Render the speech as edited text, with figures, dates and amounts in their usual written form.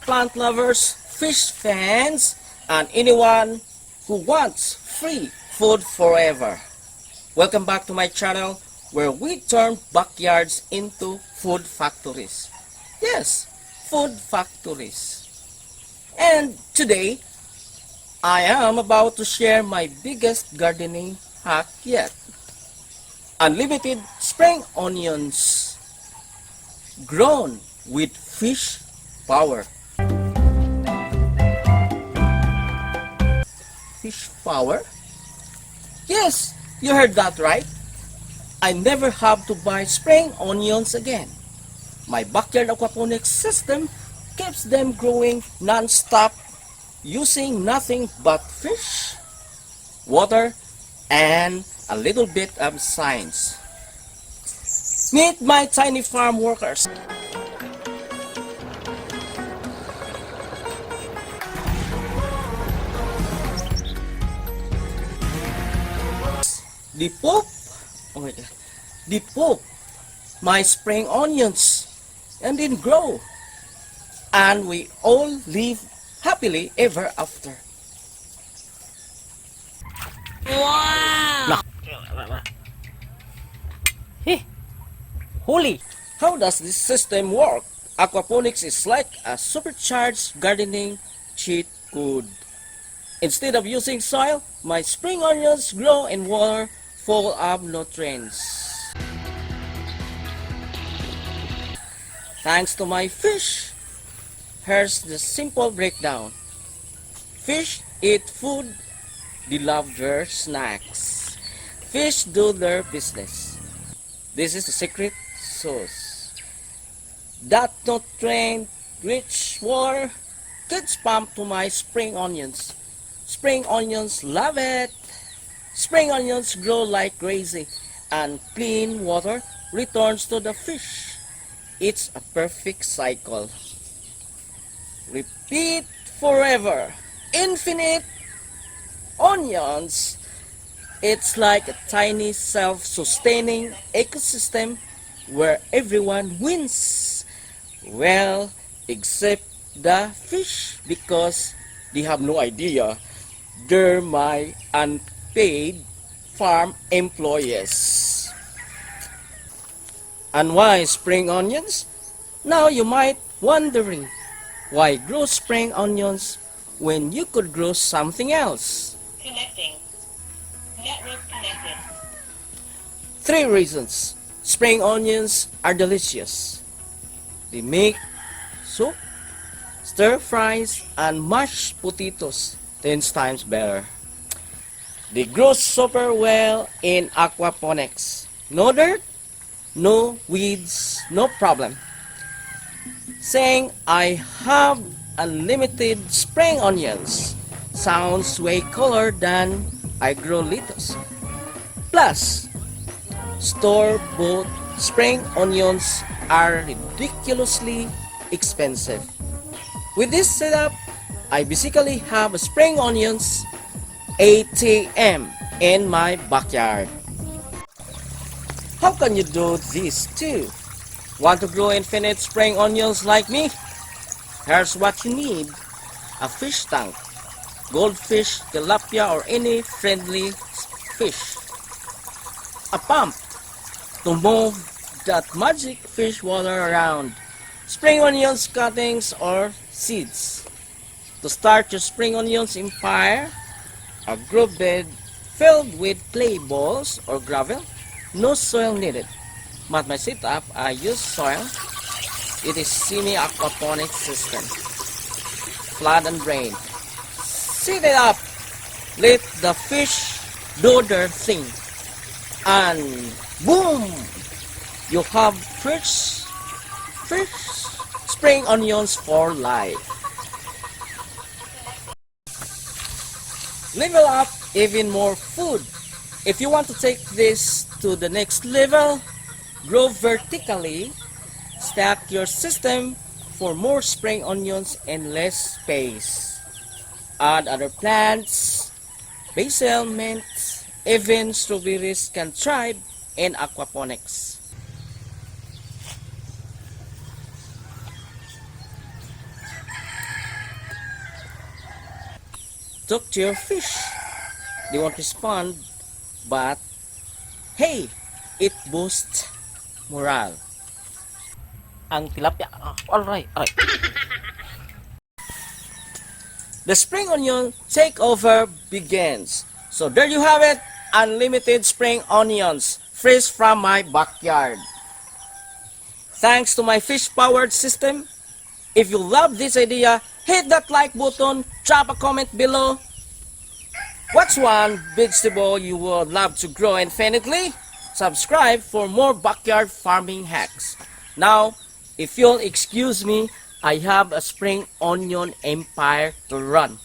plant lovers, fish fans, and anyone who wants free food forever. Welcome back to my channel where we turn backyards into food factories. Yes, food factories. And today, I am about to share my biggest gardening hack yet. Unlimited spring onions grown with fish power. Fish power? Yes, you heard that right. I never have to buy spring onions again. My backyard aquaponics system keeps them growing non-stop using nothing but fish, water, and a little bit of science. Meet my tiny farm workers. They poke my spring onions and then grow, and we all live happily ever after. Wow! Hey, holy! How does this system work? Aquaponics is like a supercharged gardening cheat code. Instead of using soil, my spring onions grow in water full of nutrients. Thanks to my fish. Here's the simple breakdown. Fish eat food, they love their snacks. Fish do their business. This is the secret sauce. That nutrient-rich water gets pumped to my spring onions. Spring onions love it. Spring onions grow like crazy, and clean water returns to the fish. It's a perfect cycle. Repeat forever. Infinite onions. It's like a tiny self-sustaining ecosystem where everyone wins. Well, except the fish, because they have no idea they're my unpaid farm employees. And why spring onions? Now you might wondering, why grow spring onions when you could grow something else? Connecting. Network connected. 3 reasons. Spring onions are delicious. They make soup, stir fries, and mashed potatoes 10 times better. They grow super well in aquaponics. No dirt, no weeds, no problem. Saying I have unlimited spring onions sounds way cooler than I grow lettuce. Plus, store-bought spring onions are ridiculously expensive. With this setup, I basically have a spring onions ATM in my backyard. How can you do this too? Want to grow infinite spring onions like me? Here's what you need. A fish tank, goldfish, tilapia, or any friendly fish. A pump to move that magic fish water around. Spring onions cuttings or seeds. To start your spring onions empire, a grow bed filled with clay balls or gravel. No soil needed. But my setup, I use soil. It is semi-aquaponics system. Flood and drain. Set it up. Let the fish do their thing. And boom! You have fresh spring onions for life. Level up even more food. If you want to take this to the next level, grow vertically, stack your system for more spring onions and less space. Add other plants, basil, mint, even strawberries can thrive in aquaponics. talk to your fish. They won't respond, but hey, it boosts morale. Ang tilapia. Alright. The spring onion takeover begins. So there you have it, unlimited spring onions, fresh from my backyard. Thanks to my fish-powered system. If you love this idea, hit that like button, drop a comment below. What's one vegetable you would love to grow infinitely? Subscribe for more backyard farming hacks. Now, if you'll excuse me, I have a spring onion empire to run.